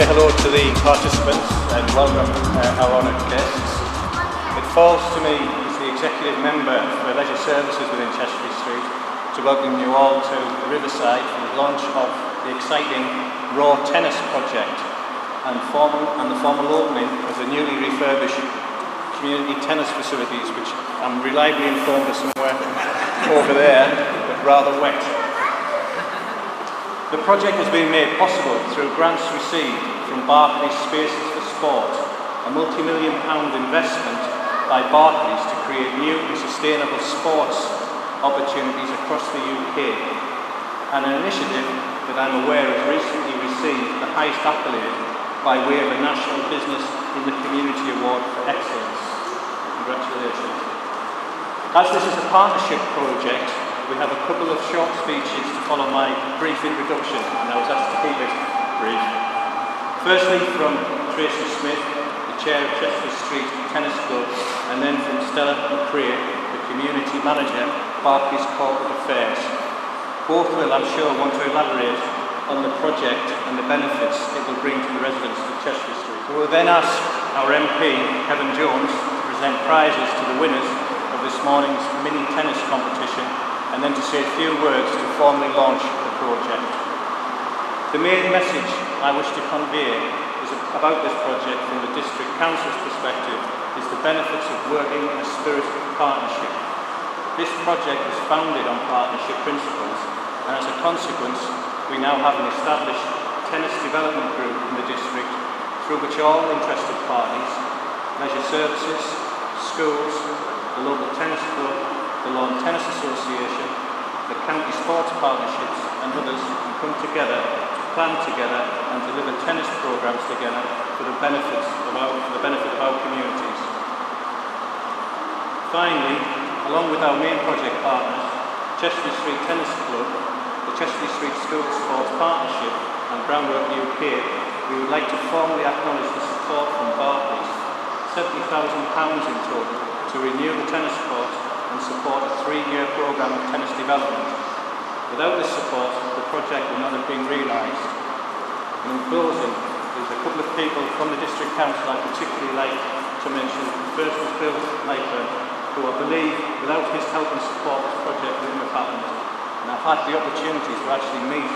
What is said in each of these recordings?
say hello to the participants and welcome our honoured guests. It falls to me as the Executive Member for Leisure Services within Cheshire Street to welcome you all to the Riverside for the launch of the exciting Raw Tennis project and the formal opening of the newly refurbished community tennis facilities, which I'm reliably informed are somewhere over there, but rather wet. The project has been made possible through grants received from Barclays Spaces for Sport, a multi-million-pound investment by Barclays to create new and sustainable sports opportunities across the UK, and an initiative that I'm aware has recently received the highest accolade by way of a National Business in the Community Award for Excellence. Congratulations. As this is a partnership project, we have a couple of short speeches to follow my brief introduction, and I was asked to keep it brief. Firstly, from Tracy Smith, the Chair of Chester Street Tennis Club, and then from Stella McCrea, the Community Manager, Barclays Corporate Affairs. Both will, I'm sure, want to elaborate on the project and the benefits it will bring to the residents of Chester Street. We will then ask our MP, Kevin Jones, to present prizes to the winners of this morning's mini tennis competition, and then to say a few words to formally launch the project. The main message I wish to convey about this project from the District Council's perspective is the benefits of working in a spirit of partnership. This project was founded on partnership principles, and as a consequence, we now have an established tennis development group in the district through which all interested parties, leisure services, schools, the local tennis club, the Lawn Tennis Association, the county sports partnerships and others can come together to plan together and deliver tennis programmes together for the benefit of our communities. Finally, along with our main project partners, Chester Street Tennis Club, the Chester Street School Sports Partnership and Groundwork UK, we would like to formally acknowledge the support from Barclays, £70,000 in total, to renew the tennis court and support a 3-year programme of tennis development. Without this support, the project would not have been realised. And in closing, there's a couple of people from the District Council I'd particularly like to mention. The first was Bill Lightburn, who I believe, without his help and support, this project wouldn't have happened. And I've had the opportunity to actually meet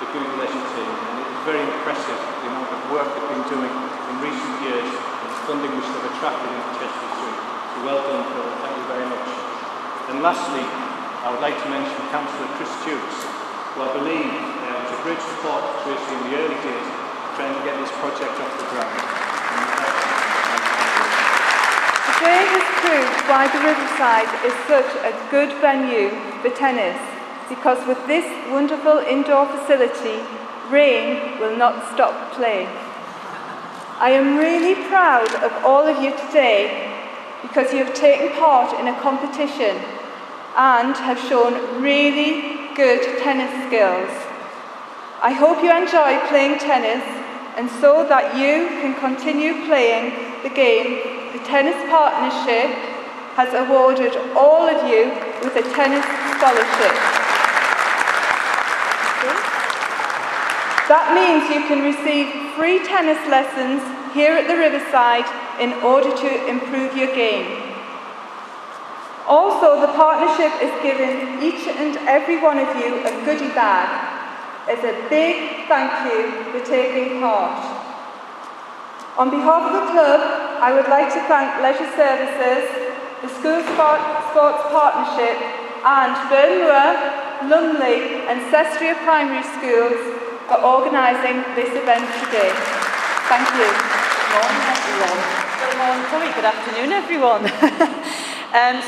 the Google Leisure team, and it is very impressive the amount of work they've been doing in recent years and the funding which they've attracted into Chester Street. So well done, Bill. Thank you very much. And lastly, I would like to mention Councillor Chris Jukes, who I believe was a great support to Tracy in the early days trying to get this project off the ground. Today has proved why the Riverside is such a good venue for tennis, because with this wonderful indoor facility, rain will not stop play. I am really proud of all of you today because you have taken part in a competition and have shown really good tennis skills. I hope you enjoy playing tennis, and so that you can continue playing the game, the Tennis Partnership has awarded all of you with a tennis scholarship. That means you can receive free tennis lessons here at the Riverside in order to improve your game. Also, the partnership is giving each and every one of you a goodie bag as a big thank you for taking part. On behalf of the club, I would like to thank Leisure Services, the School Sports Partnership and Burnmoor, Lumley and Sestria Primary Schools for organising this event today. Thank you. Good morning, everyone. Good afternoon, everyone.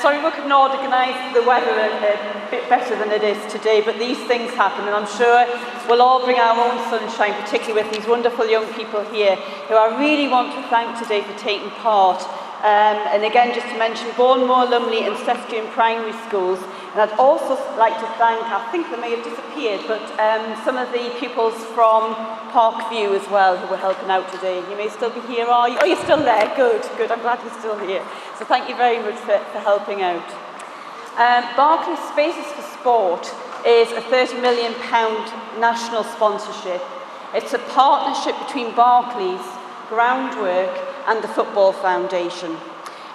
Sorry we couldn't organise the weather a bit better than it is today, but these things happen, and I'm sure we'll all bring our own sunshine, particularly with these wonderful young people here, who I really want to thank today for taking part. And again, just to mention Bournemouth, Lumley and Sestrian Primary Schools. And I'd also like to thank, I think they may have disappeared, but some of the pupils from Parkview as well who were helping out today. You may still be here, are you? Oh, you're still there. Good, good. I'm glad you're still here. So thank you very much for helping out. Barclays Spaces for Sport is a £30 million national sponsorship. It's a partnership between Barclays, Groundwork and the Football Foundation.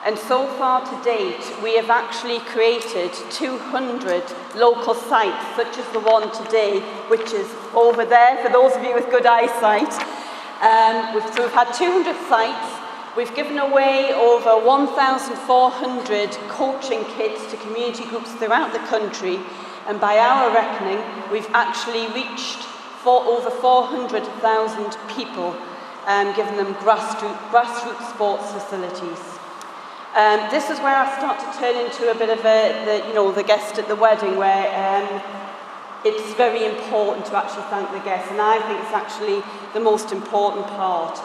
And so far to date, we have actually created 200 local sites, such as the one today, which is over there, for those of you with good eyesight. So we've had 200 sites. We've given away over 1,400 coaching kits to community groups throughout the country. And by our reckoning, we've actually reached over 400,000 people, giving them grassroots sports facilities. This is where I start to turn into a bit of the guest at the wedding, where it's very important to actually thank the guests, and I think it's actually the most important part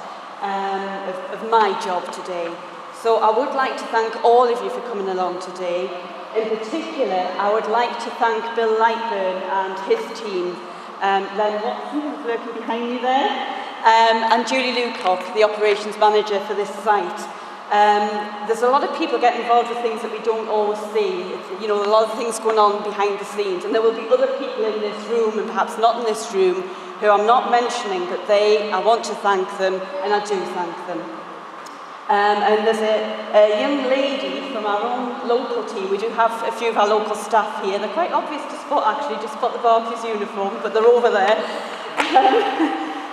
of my job today. So I would like to thank all of you for coming along today. In particular, I would like to thank Bill Lightburn and his team, Len Watson, who's lurking behind me there, and Julie Lucock, the operations manager for this site. There's a lot of people getting involved with things that we don't always see. It's, a lot of things going on behind the scenes, and there will be other people in this room, and perhaps not in this room, who I'm not mentioning, but I want to thank them, and I do thank them. And there's a young lady from our own local team. We do have a few of our local staff here. They're quite obvious to spot, actually, just spot the Barclays uniform, but they're over there.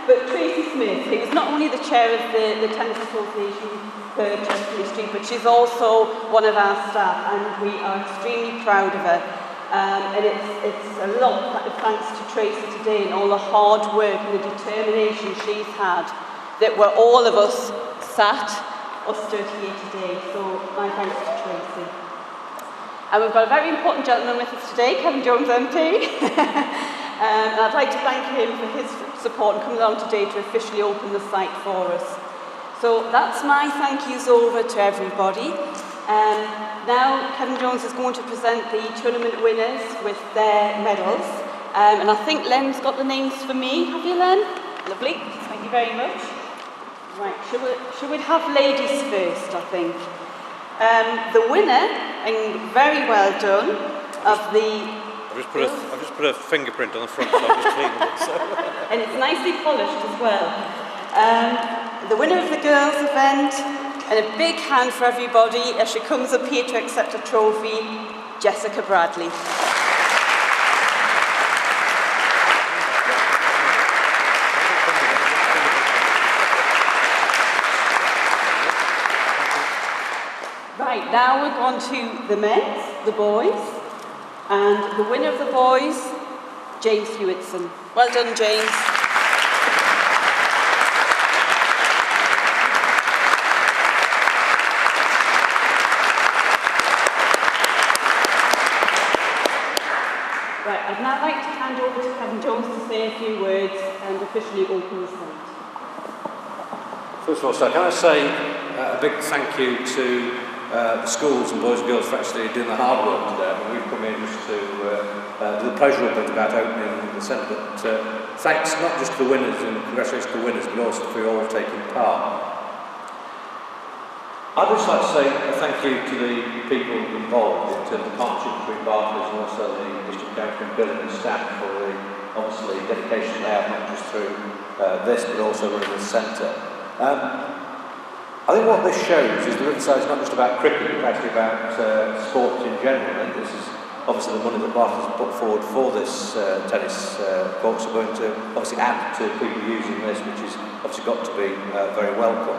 But Tracy Smith, who's not only the chair of the Tennis Association for Chesterley Street, but she's also one of our staff, and we are extremely proud of her. And it's a lot of thanks to Tracy today and all the hard work and the determination she's had that we're all of us sat or stood here today. So my thanks to Tracy. And we've got a very important gentleman with us today, Kevin Jones MP. And I'd like to thank him for his support and coming along today to officially open the site for us. So that's my thank yous over to everybody. Now Kevin Jones is going to present the tournament winners with their medals. And I think Len's got the names for me. Have you, Len? Lovely. Thank you very much. Right, should we have ladies first, I think? The winner, and very well done, of the... I've just put a fingerprint on the front, so I'm just cleaning it. So. And it's nicely polished as well. The winner of the girls' event, and a big hand for everybody as she comes up here to accept a trophy, Jessica Bradley. Right, now we're on to the men's, the boys. And the winner of the boys, James Hewitson. Well done, James. Right, I'd now like to hand over to Kevin Jones to say a few words and officially open the site. First of all, sir, can I say a big thank you to the schools and boys and girls for actually doing the hard work today. I mean, we've come in just to do the pleasurable bit about opening the centre, but thanks not just to the winners and congratulations to the winners, but also for you all taking part. I'd just like to say a thank you to the people involved in terms of partnership between Barclays and also the District Council and Bill and staff for the obviously dedication they have, not just through this but also running the centre. I think what this shows is the Riverside is not just about cricket, it's actually about sports in general. I think this is obviously the money that Barclays has put forward for this tennis courts are going to obviously add to people using this, which is obviously got to be very welcome.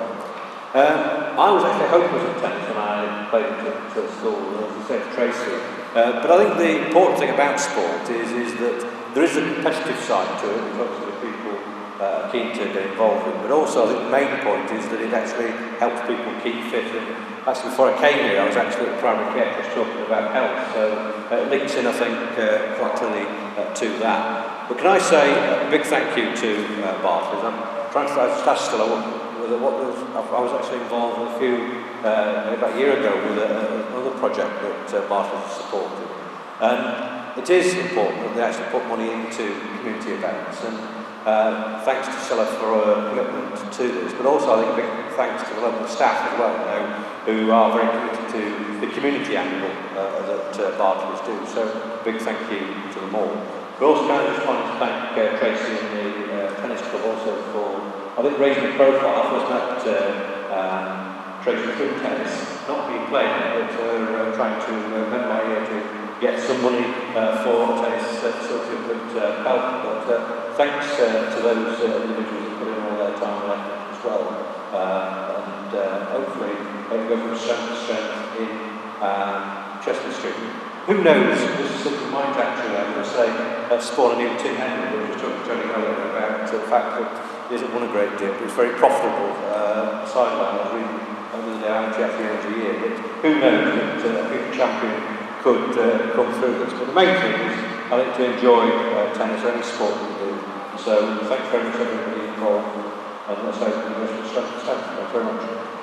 I was actually hopeless at tennis when I played at school, as I said to Tracy. But I think the important thing about sport is that there is a competitive side to it, which obviously people are keen to get involved in, but also I think the main point is that it actually helps people keep fit. And actually before I came here I was actually at the primary care trust talking about health, so it links in I think quite clearly to that. But can I say a big thank you to Barclays. I'm trying to ask still I was actually involved with a few about a year ago with another project that Barclays supported, and it is important that they actually put money into community events, and thanks to Stella for her commitment to this, but also I think a big thanks to the local staff as well, who are very committed to the community angle that Barclays do, so big thank you to them all. But also I just wanted to thank Tracy and the tennis club also I think raising the profile. I first met Tracy through tennis, not being played, but trying to mend my ear to get some money for tennis facility at Pelham. But thanks to those individuals who put in all their time and effort as well. And hopefully they go from strength to strength in Chester Street. Who knows, this is something might actually, I'm going to say, spawn a new Tim Henry. We were just talking to Tony earlier about the fact that he hasn't won a great deal, but it's very profitable sideline. I really only the amateur every year, but who knows that a big champion could come through this. But the main thing is, I think, to enjoy tennis or any sport we do. So thanks very much everybody involved, and let's hope we go from strength to strength. Thanks very much.